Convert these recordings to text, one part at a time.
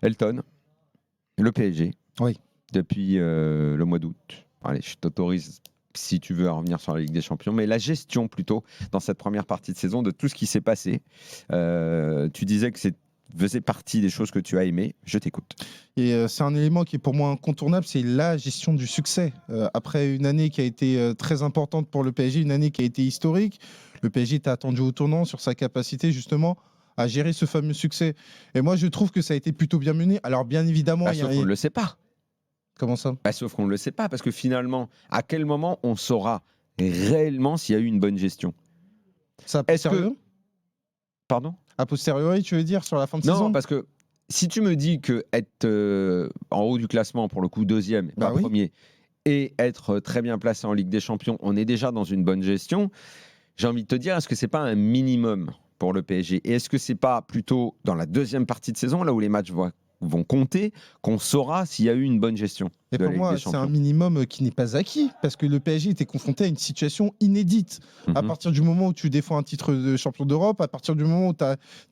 Elton, le PSG, Oui. depuis le mois d'août. Allez, je t'autorise si tu veux à revenir sur la Ligue des Champions, mais la gestion plutôt dans cette première partie de saison de tout ce qui s'est passé. Tu disais que c'est faisait partie des choses que tu as aimées. Je t'écoute. Et c'est un élément qui est pour moi incontournable, c'est la gestion du succès. Après une année qui a été très importante pour le PSG, une année qui a été historique, le PSG était attendu au tournant sur sa capacité justement à gérer ce fameux succès. Et moi, je trouve que ça a été plutôt bien mené. Alors bien évidemment, Sauf qu'on ne le sait pas. Comment ça ? Sauf qu'on ne le sait pas, parce que finalement, à quel moment on saura réellement s'il y a eu une bonne gestion ? Ça Est-ce que... Pardon ? A posteriori, tu veux dire, sur la fin de saison ? Non, parce que si tu me dis que être en haut du classement, pour le coup deuxième, pas premier, et être très bien placé en Ligue des Champions, on est déjà dans une bonne gestion, j'ai envie de te dire, est-ce que c'est pas un minimum pour le PSG ? Et est-ce que c'est pas plutôt dans la deuxième partie de saison, là où les matchs vont compter, qu'on saura s'il y a eu une bonne gestion ? Et pour moi, c'est un minimum qui n'est pas acquis, parce que le PSG était confronté à une situation inédite. À partir du moment où tu défends un titre de champion d'Europe, à partir du moment où tu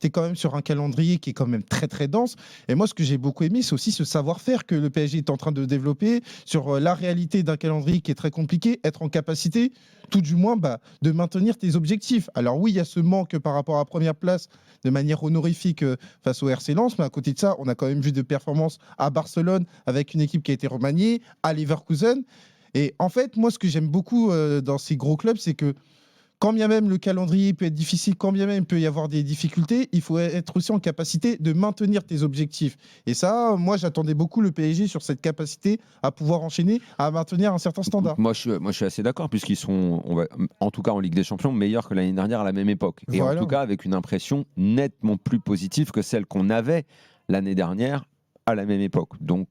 es quand même sur un calendrier qui est quand même très très dense. Et moi, ce que j'ai beaucoup aimé, c'est aussi ce savoir-faire que le PSG est en train de développer sur la réalité d'un calendrier qui est très compliqué, être en capacité, tout du moins, de maintenir tes objectifs. Alors oui, il y a ce manque par rapport à la première place de manière honorifique face au RC Lens, mais à côté de ça, on a quand même vu de performances à Barcelone avec une équipe qui a été remaniée, à Leverkusen. Et en fait, moi, ce que j'aime beaucoup dans ces gros clubs, c'est que quand bien même le calendrier peut être difficile, quand bien même il peut y avoir des difficultés, il faut être aussi en capacité de maintenir tes objectifs. Et ça, moi, j'attendais beaucoup le PSG sur cette capacité à pouvoir enchaîner, à maintenir un certain standard. Moi, je suis assez d'accord, puisqu'ils sont, en tout cas en Ligue des Champions, meilleurs que l'année dernière à la même époque. Et en tout cas, avec une impression nettement plus positive que celle qu'on avait l'année dernière à la même époque. Donc,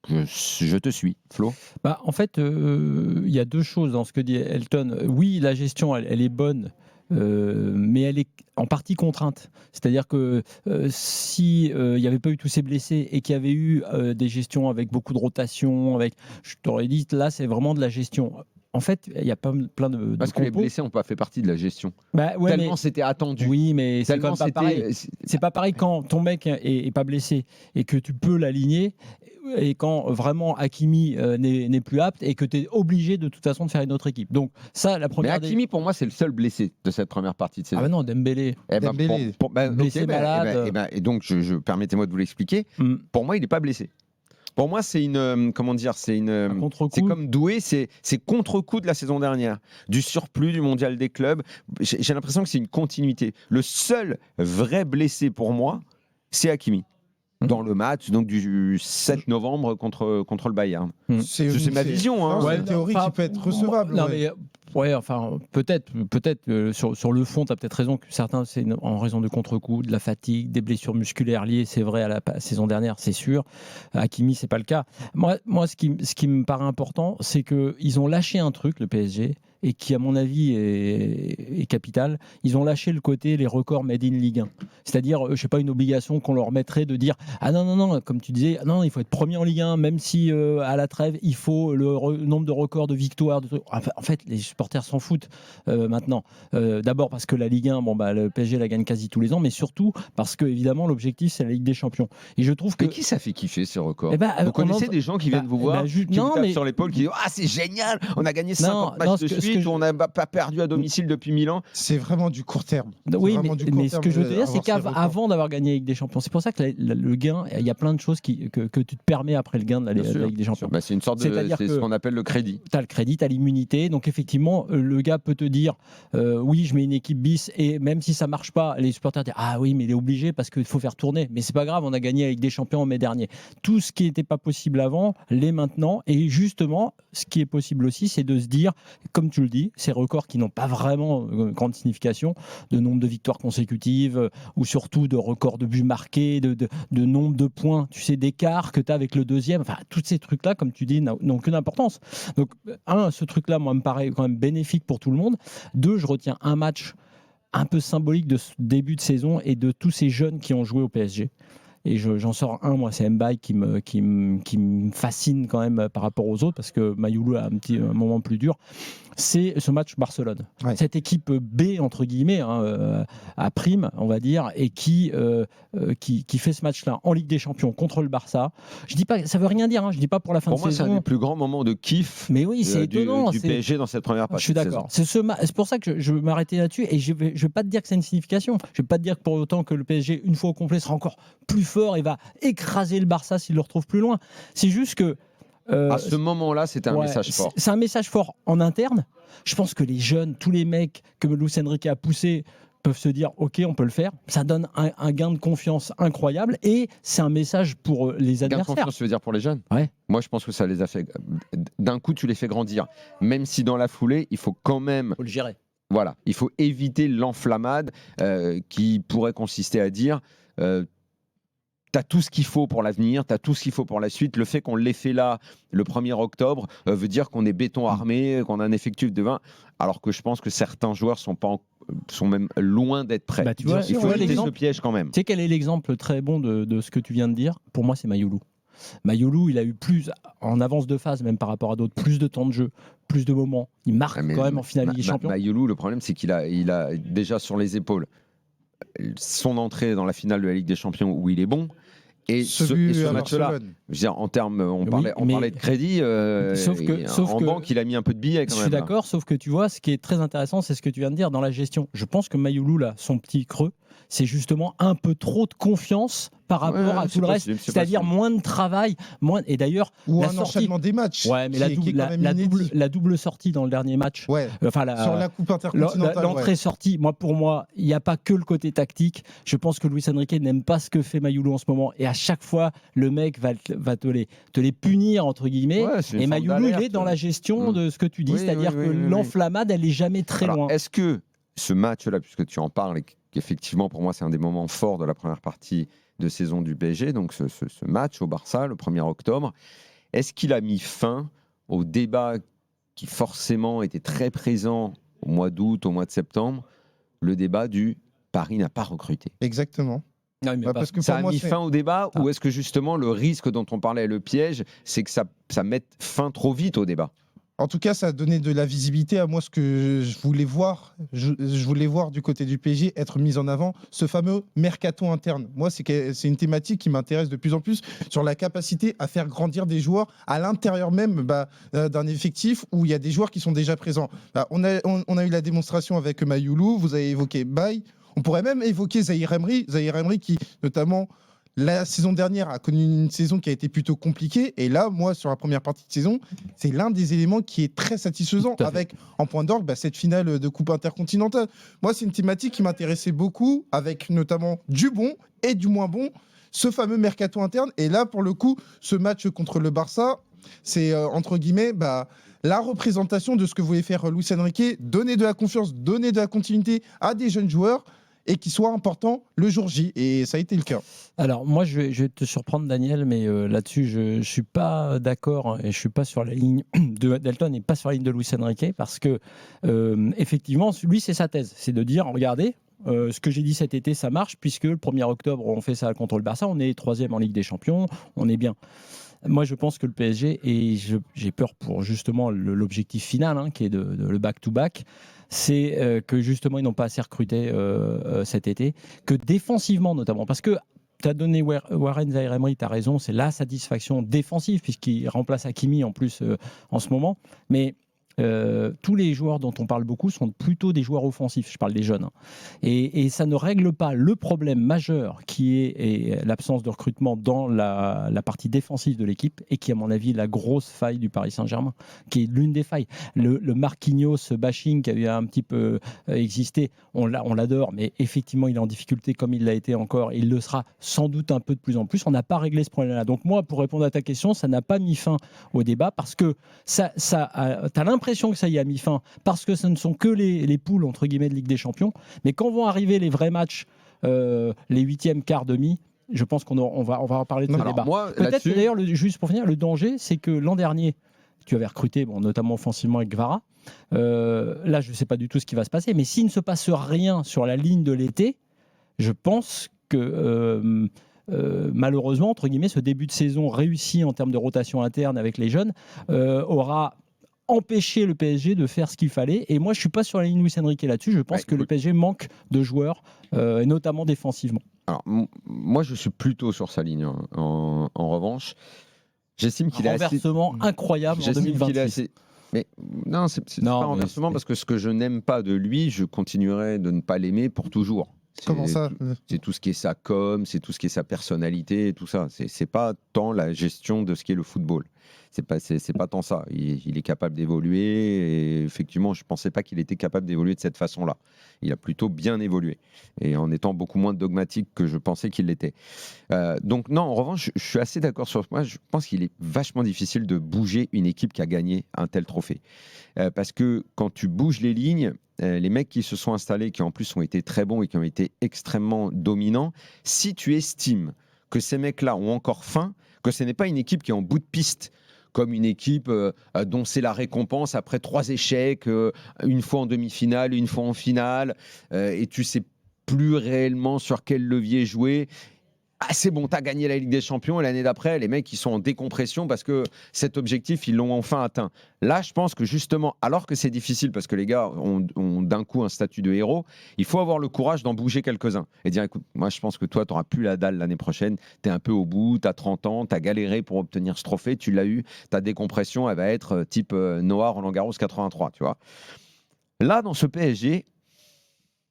je te suis, Flo. En fait, il y a deux choses dans ce que dit Elton. Oui, la gestion, elle est bonne, mais elle est en partie contrainte. C'est-à-dire que si il n'y avait pas eu tous ces blessés et qu'il y avait eu des gestions avec beaucoup de rotation, je t'aurais dit, là, c'est vraiment de la gestion. En fait, il y a plein de Parce que les blessés n'ont pas fait partie de la gestion. Tellement c'était attendu. Oui, mais c'est quand même pas pareil. C'est pas pareil quand ton mec est pas blessé et que tu peux l'aligner, et quand vraiment Hakimi n'est plus apte et que tu es obligé de toute façon de faire une autre équipe. Donc ça, la première. Mais Hakimi, pour moi, c'est le seul blessé de cette première partie de saison. Ah non, Dembélé. Blessé, malade. Et donc, permettez-moi de vous l'expliquer. Pour moi, il n'est pas blessé. Pour moi, c'est une comment dire, c'est comme Doué, c'est contre-coup de la saison dernière, du surplus du mondial des clubs. J'ai l'impression que c'est une continuité. Le seul vrai blessé pour moi, c'est Hakimi. Dans le match donc du 7 novembre contre le Bayern. C'est ma vision. Hein. C'est une théorie qui peut être recevable. Non, mais, peut-être sur le fond, tu as peut-être raison que certains, c'est en raison de contre-coup, de la fatigue, des blessures musculaires liées, c'est vrai, à la saison dernière, c'est sûr. Hakimi, c'est pas le cas. Moi ce qui me paraît important, c'est qu'ils ont lâché un truc, le PSG, et qui, à mon avis, est capital. Ils ont lâché le côté les records made in Ligue 1. C'est-à-dire, je sais pas, une obligation qu'on leur mettrait de dire ah non, comme tu disais, non, il faut être premier en Ligue 1, même si à la trêve, il faut le nombre de records de victoires. En fait, les supporters s'en foutent maintenant. D'abord parce que la Ligue 1, le PSG la gagne quasi tous les ans, mais surtout parce que, évidemment, l'objectif, c'est la Ligue des Champions. Et je trouve que. Mais qui ça fait kiffer ces records ? Vous connaissez des gens qui viennent vous voir, qui vous tapent sur l'épaule, qui disent ah, c'est génial, on a gagné 50 matchs de suite. On n'a pas perdu à domicile depuis 1000 ans. C'est vraiment du court terme. Oui, mais ce que je veux te dire, c'est qu'avant d'avoir gagné avec des champions, c'est pour ça que le gain, il y a plein de choses que tu te permets après le gain de la Ligue des Champions. C'est une sorte c'est ce qu'on appelle le crédit. Tu as le crédit, tu as l'immunité. Donc effectivement, le gars peut te dire oui, je mets une équipe bis, et même si ça marche pas, les supporters disent ah oui, mais il est obligé parce qu'il faut faire tourner. Mais c'est pas grave, on a gagné avec des champions en mai dernier. Tout ce qui n'était pas possible avant l'est maintenant. Et justement, ce qui est possible aussi, c'est de se dire, comme tu le dis, ces records qui n'ont pas vraiment grande signification, de nombre de victoires consécutives ou surtout de records de buts marqués, de nombre de points, tu sais, d'écart que tu as avec le deuxième. Enfin, tous ces trucs-là, comme tu dis, n'ont qu'une importance. Donc, ce truc-là, moi, me paraît quand même bénéfique pour tout le monde. 2, je retiens un match un peu symbolique de ce début de saison et de tous ces jeunes qui ont joué au PSG. et j'en sors un, moi, c'est Mbaye qui me fascine quand même par rapport aux autres, parce que Mayoulou a un moment plus dur. C'est ce match Barcelone. Ouais. Cette équipe B, entre guillemets, à prime, on va dire, et qui fait ce match-là en Ligue des Champions contre le Barça. Je dis pas, ça veut rien dire, je dis pas pour la fin de saison. Pour moi, c'est un des plus grands moments de kiff c'est étonnant, du PSG dans cette première partie. Je suis d'accord. C'est pour ça que je vais m'arrêter là-dessus, et je vais pas te dire que c'est une signification. Je vais pas te dire que pour autant que le PSG, une fois au complet, sera encore plus fort et va écraser le Barça s'il le retrouve plus loin. C'est juste que à ce moment-là, c'était un message fort. C'est un message fort en interne. Je pense que les jeunes, tous les mecs que Luis Enrique a poussés, peuvent se dire ok, on peut le faire. Ça donne un gain de confiance incroyable, et c'est un message pour les adversaires. Gain de confiance, tu veux dire pour les jeunes ? Ouais. Moi, je pense que ça les a fait. D'un coup, tu les fais grandir. Même si dans la foulée, il faut quand même. Il faut le gérer. Voilà, il faut éviter l'enflammade qui pourrait consister à dire. T'as tout ce qu'il faut pour l'avenir, t'as tout ce qu'il faut pour la suite. Le fait qu'on l'ait fait là, le 1er octobre, veut dire qu'on est béton armé, qu'on a un effectif de 20, alors que je pense que certains joueurs sont même loin d'être prêts. Tu vois, il faut éviter ce piège quand même. Tu sais quel est l'exemple très bon de ce que tu viens de dire ? Pour moi, c'est Mayoulou. Mayoulou, il a eu plus, en avance de phase, même par rapport à d'autres, plus de temps de jeu, plus de moments. Il marque quand même en finale Ligue des Champions. Mayoulou, le problème, c'est qu'il a déjà sur les épaules son entrée dans la finale de la Ligue des Champions où il est bon. Et ce match-là, en termes, on parlait de crédit, en banque, il a mis un peu de billets quand même. Je suis d'accord, sauf que tu vois, ce qui est très intéressant, c'est ce que tu viens de dire dans la gestion. Je pense que Mayoulou, là, son petit creux, c'est justement un peu trop de confiance par rapport à tout le reste, c'est-à-dire moins de travail, et d'ailleurs ou un enchaînement des matchs. Ouais, mais la double sortie dans le dernier match. Ouais. Sur la Coupe intercontinentale. L'entrée-sortie. Pour moi, il n'y a pas que le côté tactique. Je pense que Luis Enrique n'aime pas ce que fait Mayoulou en ce moment, et à chaque fois, le mec va te les punir entre guillemets. Et Mayoulou, il est dans la gestion de ce que tu dis, c'est-à-dire que l'enflammade, elle est jamais très loin. Est-ce que ce match-là, puisque tu en parles, et qu'effectivement pour moi c'est un des moments forts de la première partie de saison du PSG, donc ce match au Barça, le 1er octobre, est-ce qu'il a mis fin au débat qui forcément était très présent au mois d'août, au mois de septembre, le débat du Paris n'a pas recruté ? Exactement. Non, parce que ça a mis fin au débat, ou est-ce que justement le risque dont on parlait, le piège, c'est que ça mette fin trop vite au débat ? En tout cas, ça a donné de la visibilité à moi, ce que je voulais voir. Je voulais voir du côté du PSG être mis en avant, ce fameux mercato interne. Moi, c'est une thématique qui m'intéresse de plus en plus, sur la capacité à faire grandir des joueurs à l'intérieur même d'un effectif où il y a des joueurs qui sont déjà présents. On a eu la démonstration avec Mayoulou, vous avez évoqué Baye. On pourrait même évoquer Zahir Emery qui, notamment, la saison dernière, a connu une saison qui a été plutôt compliquée. Et là, moi, sur la première partie de saison, c'est l'un des éléments qui est très satisfaisant, avec, en point d'orgue, cette finale de Coupe intercontinentale. Moi, c'est une thématique qui m'intéressait beaucoup, avec notamment du bon et du moins bon, ce fameux mercato interne. Et là, pour le coup, ce match contre le Barça, c'est, entre guillemets, la représentation de ce que voulait faire Luis Enrique, donner de la confiance, donner de la continuité à des jeunes joueurs, et qui soit important le jour J. Et ça a été le cas. Alors, moi, je vais te surprendre, Daniel, mais là-dessus, je ne suis pas d'accord, et je ne suis pas sur la ligne de Delton et pas sur la ligne de Luis Enrique, parce que, effectivement, lui, c'est sa thèse. C'est de dire, regardez, ce que j'ai dit cet été, ça marche, puisque le 1er octobre, on fait ça contre le Barça, on est 3e en Ligue des Champions, on est bien. Moi, je pense que le PSG, et j'ai peur pour justement l'objectif final, qui est le back-to-back, c'est que justement, ils n'ont pas assez recruté cet été, que défensivement notamment, parce que tu as donné Warren Zahir Emery, tu as raison, c'est la satisfaction défensive, puisqu'il remplace Hakimi en plus en ce moment, mais tous les joueurs dont on parle beaucoup sont plutôt des joueurs offensifs, je parle des jeunes, et ça ne règle pas le problème majeur qui est l'absence de recrutement dans la partie défensive de l'équipe, et qui, à mon avis, est la grosse faille du Paris Saint-Germain, qui est l'une des failles. Le Marquinhos bashing qui avait un petit peu existé, on l'adore, mais effectivement il est en difficulté, comme il l'a été encore, et il le sera sans doute un peu de plus en plus. On n'a pas réglé ce problème-là. Donc moi, pour répondre à ta question, ça n'a pas mis fin au débat, parce que tu as l'impression que ça y a mis fin, parce que ce ne sont que les poules entre guillemets de Ligue des Champions, mais quand vont arriver les vrais matchs, les 8e, quart, demi, je pense qu'on va en parler de ce débat. Peut-être que d'ailleurs, juste pour finir, le danger, c'est que l'an dernier, tu avais recruté, notamment offensivement avec Kvara. Là, je ne sais pas du tout ce qui va se passer, mais s'il ne se passe rien sur la ligne de l'été, je pense que malheureusement, entre guillemets, ce début de saison réussi en termes de rotation interne avec les jeunes aura empêché le PSG de faire ce qu'il fallait. Et moi, je ne suis pas sur la ligne Luis Enrique là-dessus. Je pense que le PSG manque de joueurs, et notamment défensivement. Alors, moi, je suis plutôt sur sa ligne. En revanche, j'estime qu'il est assez... renversement incroyable en 2026. Mais non, c'est pas un renversement parce que ce que je n'aime pas de lui, je continuerai de ne pas l'aimer pour toujours. Comment ça ? C'est tout ce qui est sa com, c'est tout ce qui est sa personnalité, et tout ça. C'est pas tant la gestion de ce qui est le football. C'est pas tant ça. Il est capable d'évoluer. Et effectivement, je pensais pas qu'il était capable d'évoluer de cette façon-là. Il a plutôt bien évolué et en étant beaucoup moins dogmatique que je pensais qu'il l'était. Donc non, en revanche, je suis assez d'accord sur ce point. Je pense qu'il est vachement difficile de bouger une équipe qui a gagné un tel trophée, parce que quand tu bouges les lignes, les mecs qui se sont installés, qui en plus ont été très bons et qui ont été extrêmement dominants, si tu estimes que ces mecs-là ont encore faim, que ce n'est pas une équipe qui est en bout de piste, comme une équipe dont c'est la récompense après 3 échecs, une fois en demi-finale, une fois en finale, et tu sais plus réellement sur quel levier jouer. Ah, c'est bon, t'as gagné la Ligue des Champions et l'année d'après, les mecs, ils sont en décompression parce que cet objectif, ils l'ont enfin atteint. Là, je pense que justement, alors que c'est difficile parce que les gars ont d'un coup un statut de héros, il faut avoir le courage d'en bouger quelques-uns et dire, écoute, moi, je pense que toi, t'auras plus la dalle l'année prochaine, t'es un peu au bout, t'as 30 ans, t'as galéré pour obtenir ce trophée, tu l'as eu, ta décompression, elle va être type Noah Roland-Garros 83, tu vois. Là, dans ce PSG...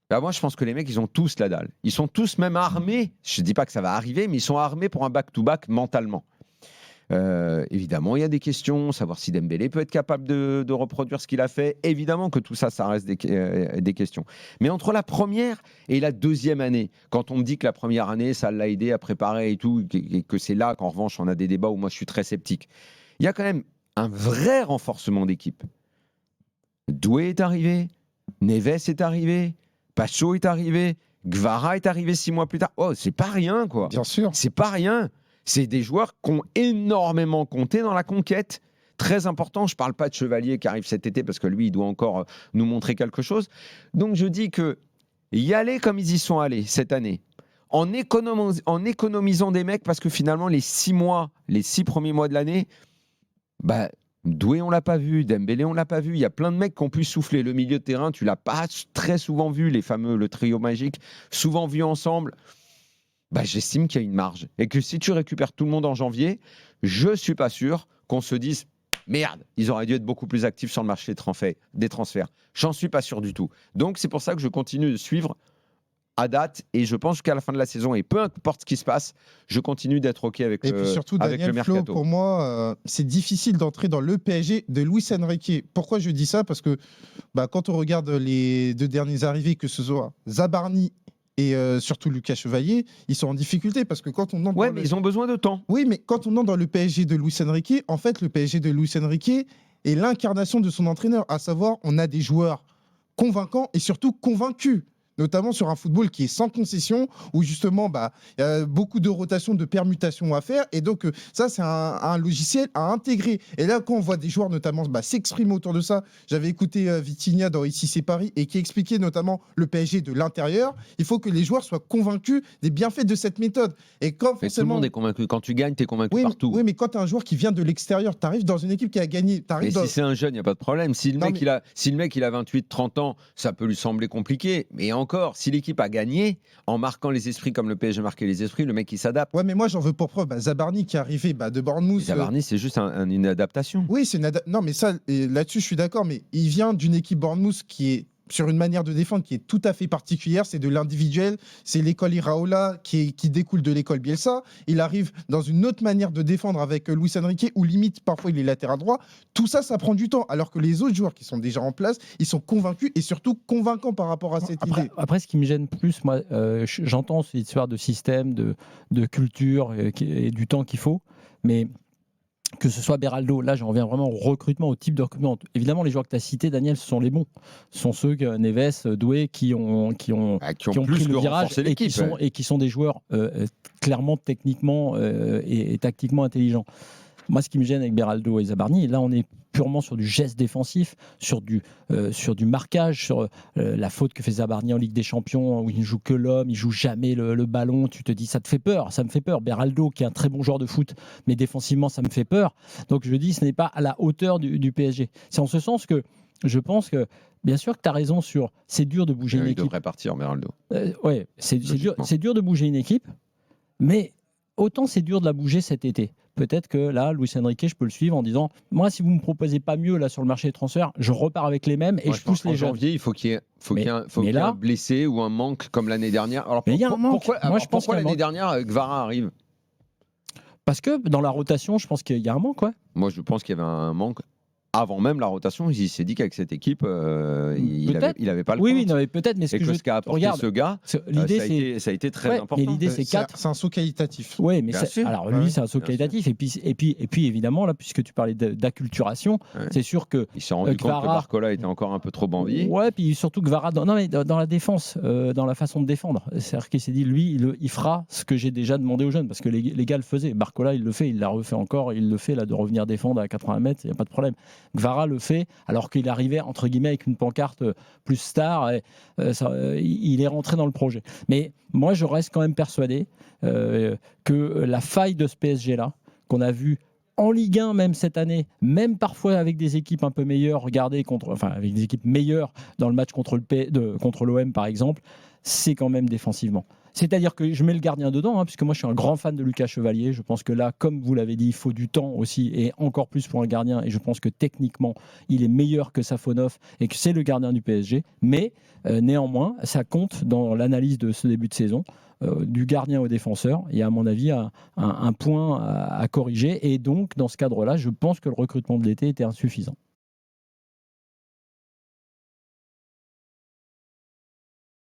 Bah moi, je pense que les mecs, ils ont tous la dalle. Ils sont tous même armés. Je ne dis pas que ça va arriver, mais ils sont armés pour un back-to-back mentalement. Évidemment, il y a des questions, savoir si Dembélé peut être capable de reproduire ce qu'il a fait. Évidemment que tout ça, ça reste des questions. Mais entre la première et la deuxième année, quand on me dit que la première année, ça l'a aidé à préparer et tout, et que c'est là qu'en revanche, on a des débats où moi, je suis très sceptique, il y a quand même un vrai renforcement d'équipe. Doué est arrivé, Neves est arrivé, Pacho est arrivé, Gvara est arrivé 6 mois plus tard. Oh, c'est pas rien, quoi. Bien sûr. C'est pas rien. C'est des joueurs qui ont énormément compté dans la conquête. Très important. Je parle pas de Chevalier qui arrive cet été parce que lui, il doit encore nous montrer quelque chose. Donc, je dis que y aller comme ils y sont allés cette année, en économisant des mecs parce que finalement, les 6 premiers mois de l'année, bah, Doué, on l'a pas vu. Dembélé, on l'a pas vu. Il y a plein de mecs qui ont pu souffler. Le milieu de terrain, tu l'as pas très souvent vu. Les fameux, le trio magique, souvent vu ensemble. Bah, j'estime qu'il y a une marge. Et que si tu récupères tout le monde en janvier, je suis pas sûr qu'on se dise merde, ils auraient dû être beaucoup plus actifs sur le marché des transferts. J'en suis pas sûr du tout. Donc, c'est pour ça que je continue de suivre à date, et je pense qu'à la fin de la saison, et peu importe ce qui se passe, je continue d'être OK avec, et puis surtout, avec Daniel le mercato. Flo, pour moi, c'est difficile d'entrer dans le PSG de Luis Enrique. Pourquoi je dis ça ? Parce que quand on regarde les 2 derniers arrivés, que ce soit Zabarni et surtout Lucas Chevalier, ils sont en difficulté parce que quand on entre mais ils ont besoin de temps. Oui, mais quand on entre dans le PSG de Luis Enrique, en fait, le PSG de Luis Enrique est l'incarnation de son entraîneur, à savoir, on a des joueurs convaincants et surtout convaincus, notamment sur un football qui est sans concession, où justement, y a beaucoup de rotations, de permutations à faire. Et donc, ça, c'est un logiciel à intégrer. Et là, quand on voit des joueurs, notamment, s'exprimer autour de ça, j'avais écouté Vitinha dans Ici, c'est Paris, et qui expliquait notamment le PSG de l'intérieur. Il faut que les joueurs soient convaincus des bienfaits de cette méthode. Et quand tout le monde est convaincu. Quand tu gagnes, tu es convaincu partout. Oui, mais quand tu as un joueur qui vient de l'extérieur, tu arrives dans une équipe qui a gagné. Si c'est un jeune, il n'y a pas de problème. Si le mec, il a 28, 30 ans, ça peut lui sembler compliqué. Mais encore, si l'équipe a gagné, en marquant les esprits comme le PSG marquait les esprits, le mec, il s'adapte. Ouais, mais moi, j'en veux pour preuve. Zabarni qui est arrivé de Bournemouth. Zabarni, c'est juste une adaptation. Oui, c'est non, mais ça, là-dessus, je suis d'accord. Mais il vient d'une équipe Bournemouth qui est sur une manière de défendre qui est tout à fait particulière, c'est de l'individuel, c'est l'école Iraola qui découle de l'école Bielsa. Il arrive dans une autre manière de défendre avec Luis Enrique, où limite parfois il est latéral droit. Tout ça, ça prend du temps, alors que les autres joueurs qui sont déjà en place, ils sont convaincus et surtout convaincants par rapport à cette idée. Après, ce qui me gêne plus, moi, j'entends cette histoire de système, de culture et du temps qu'il faut, mais que ce soit Beraldo, là j'en reviens vraiment au recrutement, au type de recrutement. Évidemment, les joueurs que tu as cités, Daniel, ce sont les bons. Ce sont ceux que Neves, Doué, qui ont pris le virage et qui sont des joueurs clairement techniquement et tactiquement intelligents. Moi, ce qui me gêne avec Beraldo et Zabarni, là on est purement sur du geste défensif, sur du marquage, sur la faute que fait Zabarni en Ligue des Champions, où il ne joue que l'homme, il joue jamais le ballon. Tu te dis, ça me fait peur. Beraldo, qui est un très bon joueur de foot, mais défensivement, ça me fait peur. Donc je dis, ce n'est pas à la hauteur du PSG. C'est en ce sens que je pense que, bien sûr que tu as raison sur, c'est dur de bouger une équipe. Il devrait partir, Beraldo. Oui, c'est dur de bouger une équipe, mais autant c'est dur de la bouger cet été. Peut-être que là, Luis Enrique, je peux le suivre en disant, moi, si vous ne me proposez pas mieux là sur le marché des transferts, je repars avec les mêmes et je pousse les jeunes. En janvier, il faut qu'il y ait un blessé ou un manque comme l'année dernière. Alors, mais il y a un manque. Pourquoi l'année dernière, Gvara arrive? Parce que dans la rotation, je pense qu'il y a un manque. Ouais. Moi, je pense qu'il y avait un manque. Avant même la rotation, il s'est dit qu'avec cette équipe, il n'avait pas le Oui, non, mais peut-être. Mais ce qu'a apporté ce gars, ça a été très important. Mais l'idée, c'est 4. C'est un saut qualitatif. Oui, mais alors lui, c'est un saut qualitatif. Et puis, évidemment, là, puisque tu parlais d'acculturation, c'est sûr que il s'est rendu compte que Barcola était encore un peu trop banvier. Ouais, puis surtout Gvara, dans la défense, dans la façon de défendre. C'est-à-dire qu'il s'est dit, lui, il fera ce que j'ai déjà demandé aux jeunes, parce que les gars le faisaient. Barcola, il le fait, il l'a refait encore, il le fait là de revenir défendre à 80 mètres, il n'y a pas de problème. Gvara le fait alors qu'il arrivait entre guillemets avec une pancarte plus star et, il est rentré dans le projet. Mais moi je reste quand même persuadé que la faille de ce PSG là qu'on a vu en Ligue 1 même cette année, même parfois avec des équipes un peu meilleures, avec des équipes meilleures dans le match contre l'OM par exemple, c'est quand même défensivement. C'est-à-dire que je mets le gardien dedans, puisque moi je suis un grand fan de Lucas Chevalier. Je pense que là, comme vous l'avez dit, il faut du temps aussi, et encore plus pour un gardien. Et je pense que techniquement, il est meilleur que Safonov et que c'est le gardien du PSG. Mais néanmoins, ça compte dans l'analyse de ce début de saison. Du gardien au défenseur, il y a à mon avis un point à corriger. Et donc, dans ce cadre-là, je pense que le recrutement de l'été était insuffisant.